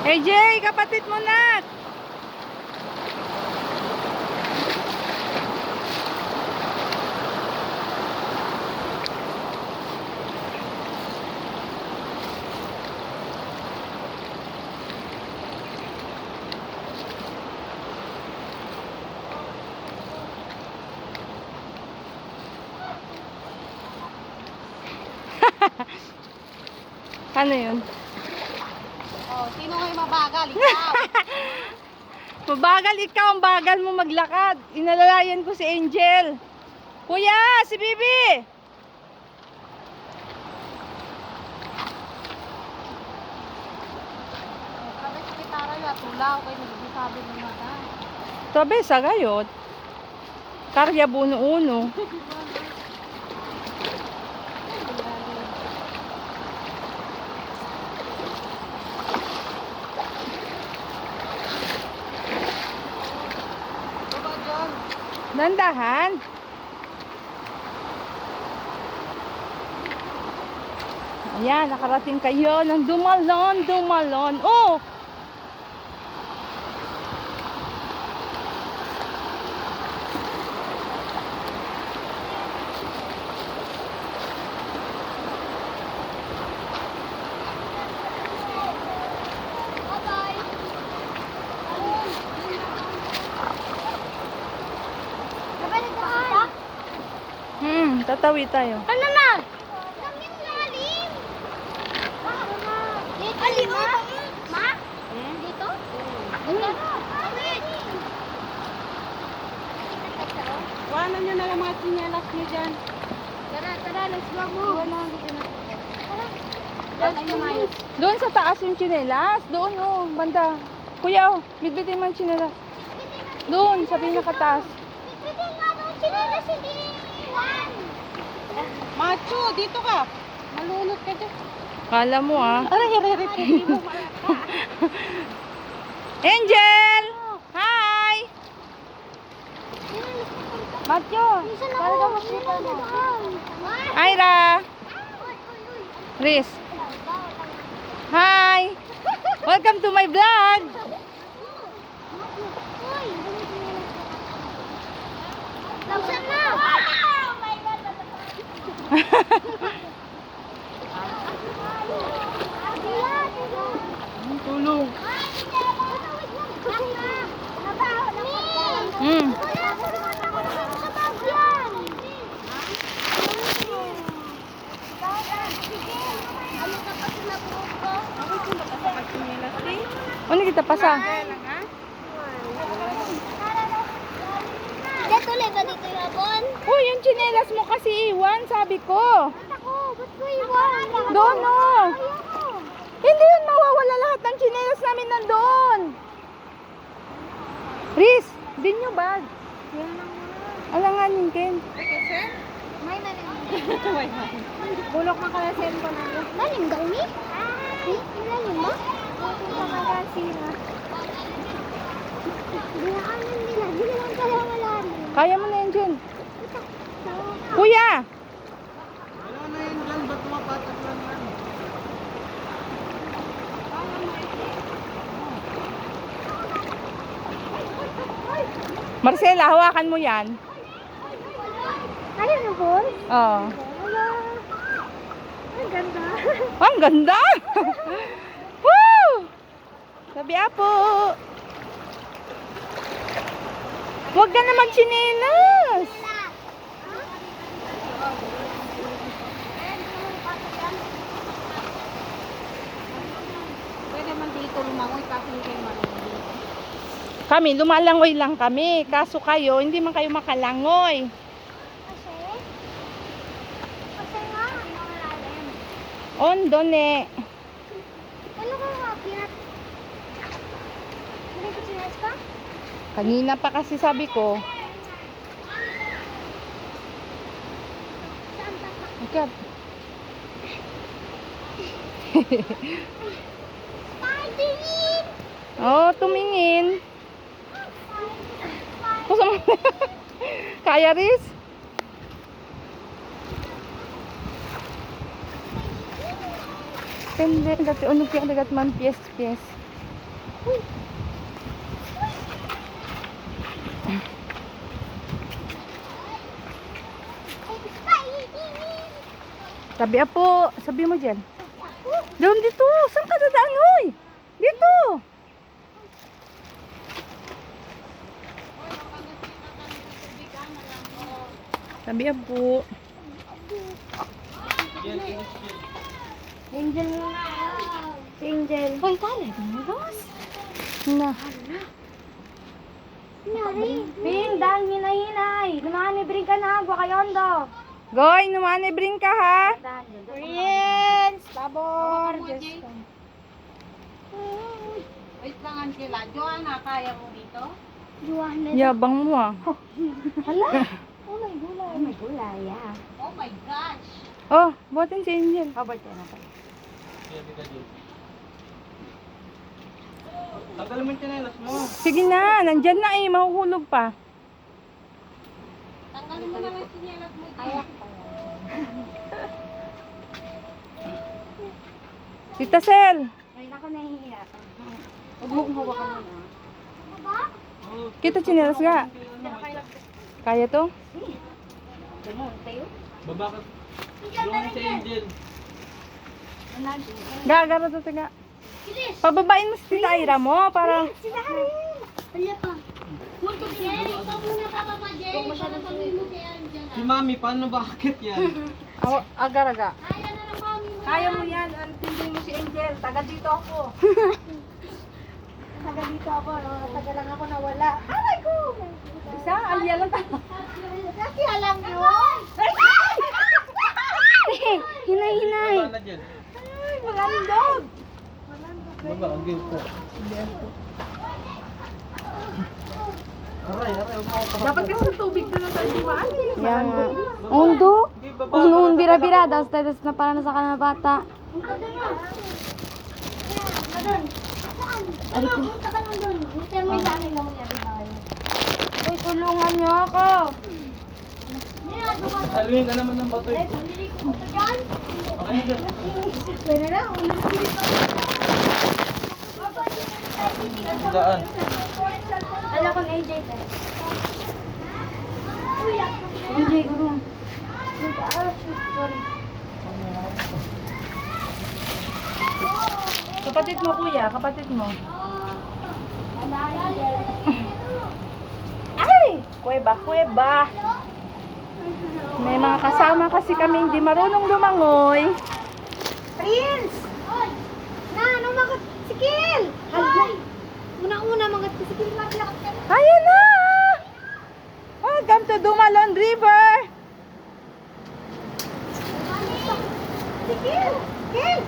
AJ, kapatid mo na. Ano yun? Oh, sino ngayon mabagal? Ikaw. Mabagal ikaw, ang bagal mo maglakad. Inalalayan ko si Angel. Kuya, si Bibi. Sabi sa kitara yun, tulaw kayo nagsasabi mo na ka. Tabi, sa gayot. Karya buno-uno. Diba dyan? Dandahan. Ayan, nakarating kayo ng dumalon. Oh! Tatawid tayo. Ano na? Kaming lalim. Dito, alim mo? Ma? Dito? Iwanan nyo na lang mga sinyalas nyo dyan. Tara, let's go mo. Iwanan dito na. Let's go mo. Doon sa taas yung tsinelas. Doon, oh, banda. Kuya, oh, bitbitin mo yung tsinelas. Doon, sa pinakataas. Pwede nga nung chinelas hindi iwan. Macho, dito ka. Malunod ka dyan. Kala mo, ah. Aray, hindi mo Angel! Hi! Matyo! Minsan ako, minsan ako. Ira! Chris! Hi! Welcome to my vlog! Minsan na! Tulong! Ano kita pasa? Dito ulit ba dito yung abon? Oh, yung tsinelas mo kasi iwan, sabi ko. Ako, ba't ko iwan? Doon, oh. Ayoko. Hindi yun mawawala lahat ng tsinelas namin nandoon. Riz, din nyo bag. Alanganin, Ken. May malim. Bulok ng kalasen ko na. Malim daw ni? Malim ba? Punta magasira. Dinaanan nila. Di naman kaya malalim. Kaya mo na yan, Jen. Kuya! Ano na yun dyan? Ba't mapatak lang yan? Marcela, hawakan mo yan. Ano na po? Oo. Wala. Ang ganda. Ang ganda! Woo! Sabi po. Huwag ka na magchinelas. Pwede man dito lumangoy kasi hindi kayo marinig. Kami, lumalangoy lang kami. Kaso kayo, hindi man kayo makalangoy. Kasi? Kasi nga, malalim. On, doon eh. Ano ka nga, pinat? Hindi ko sinas ka? Kanina pa kasi sabi ko. Saan tatak? Ikat. Spider-Man! Oh, tumingin. Kaya, Riz? Pende, dati unog yung dagat man, pies. Sabi apo, sabi mo dyan. Doon dito, saan ka dadaan, hoy? Dito. Sabi apo. Angel. Angel. Hoy, tala, Diyos. Na. Nari. Pin, dahil hinay-hinay. Lumanibring ka na, agwa kayo do. Goy, numanibring ka ha. Friends, pabor. Just Wait lang, Angela. Joanna, kaya mo dito? Juana. Yabang mo ah. Hala. Oh my gulay. Oh my gulay, yeah. Oh my gosh! Oh, buhatin si Angel. Paborito na pala. Tagal mo yung chinelas mo. Sige na, nandyan na eh, mahuhulog pa. Tanggalin mo na lang sinyalat mo. Kaya. Tita Sel. Ay, nako nahihiya. Huwag mo kong hawakan mo na. Kita chinelas ga. Kaya to? Ganun, tayo. Baba ka. Doon si Angel. Gagara to taga. Pababain mo si Tita Ira mo para Sila rin. Wala pa. Munto din. Ikaw muna ka pa, Jay. Huwag masyadong Si Mami, paano bakit yan? agaraga. Kaya na ng mami mo. Kaya mo yan, antindihin mo si Angel. Taga dito ako. Taga dito ako, no? Taga lang ako nawala. Aray ko! Isa, alya lang tayo. Kasi alam nyo. Hinay-hinay. Baba na dyan. Ay, malandog. Baba, ang giw po. Aray, huwag mo ako Dapat kasi sa tubig na lang tayo dumaan eh. Yan nga. Undo? Sige, baba. Unoon bira-bira. Tapos na para na sa kanang bata. Ay ko. Uy, tulungan niyo ako. Saluhin ka naman ng bato eh. Okay na dyan. Daan. Alam ko na AJ te. AJ, gurong. Sorry. Kapatid mo kuya, kapatid mo. Ay! Kuweba, kuweba. May mga kasama kasi kami hindi marunong lumangoy. Prince! Na, ano mga sikil? Halay! Una-una mga sikil maglakas ka na. Kaya na! Welcome to Dumalon River! Sikil! Sikil!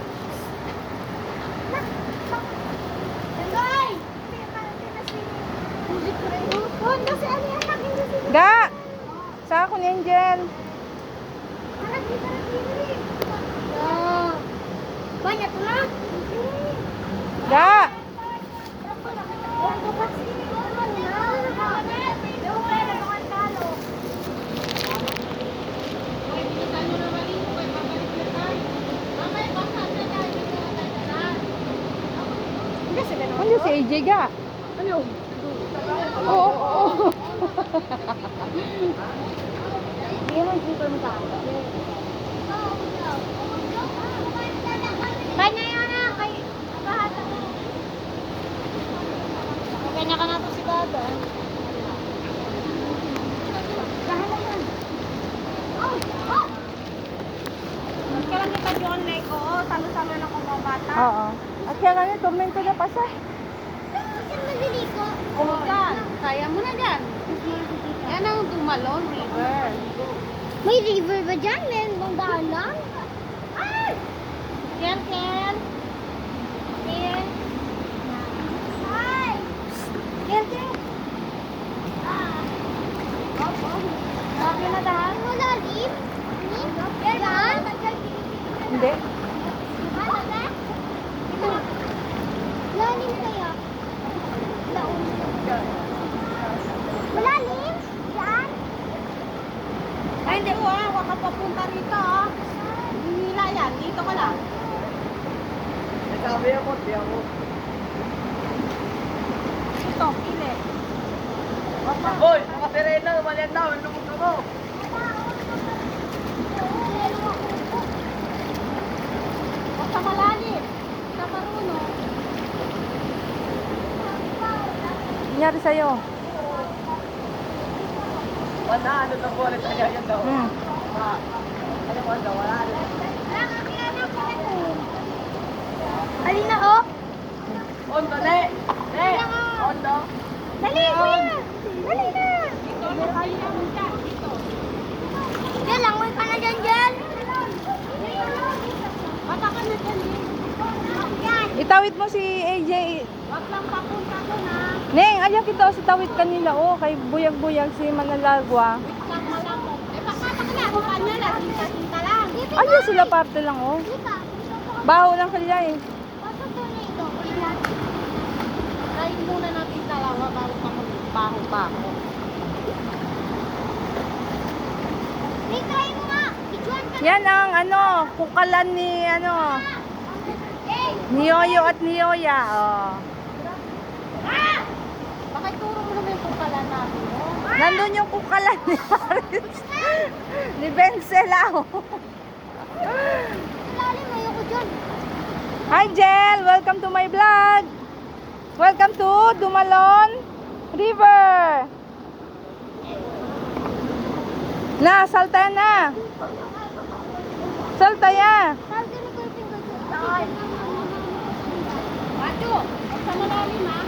Dangay! Hondo si Ali anak hindi si Ga! Sa ako ni Angel. anak di para diri. Ah. Banyak na. Ga! Ano si AJ ga? Ano? Oo, oo. Hindi mo super mo sa Kanya yun na, kay kahata mo. Kanya ka na to si Baba. Kahala yan. Oh! Oh! Kailan kita John Lake, oo, talo-talo na kung mga bata. Oo. At kaya nga nito, mento na pa siya. Saan naliliko? Oo, yan. Kaya mo na dyan. Yan ang Dumalon River. May river ba dyan? Meron bang daan lang? Ay! Ken, Ken. Ken. Ay! Ken, Ken. Grabe na daan. Wala rin. Daan? Hindi. Lalim kaya? Malalim? Yan? Ay, hindi mo ah. Huwag ka papunta rito ah. Hinila yan. Dito ka lang. Sabi ako, di ako. Dito, kile. Hoy, mga sirena, umalian na. Lumog ka mo. Huwag ka malalim. Huwag ka marunong. Nangyari sa'yo? Wala, ano na po ulit kaya yan daw. Hmm. Ano mo daw, wala. Alina, oh. Ondo, ne! Ne! Ondo! Dali, kuya. Dali na. Yan, langoy ka na dyan, dyan. Bata ka na dyan, Yan. Itawid mo si AJ. Huwag lang papunta doon ha. Neng, ayan kita sa tawid kanila. Oh, kay buyag-buyag si Manalagwa. Lang malamok. Baka na, bukan na lang. Hinta lang. Ayun sila parte lang, oh. Dito. Baho lang kaya eh. Pasok to na ito. Try muna natin dalawa bago pa magbaho-baho. Try mo nga. Ijuan ka. Yan ang ano, kukalan ni ano, ni Yoyo at ni Yoya. Oh. Baka ituro mo naman yung kukalan natin. Oh. Nandun yung kukalan ni Haris. Ni Bencelao. Lalim, ayoko dyan. Hi Jel, welcome to my vlog. Welcome to Dumalon River. Na, salta na. Salta ya. Tawag ka na ko yung pinto. Bato, huwag ka malalim ha.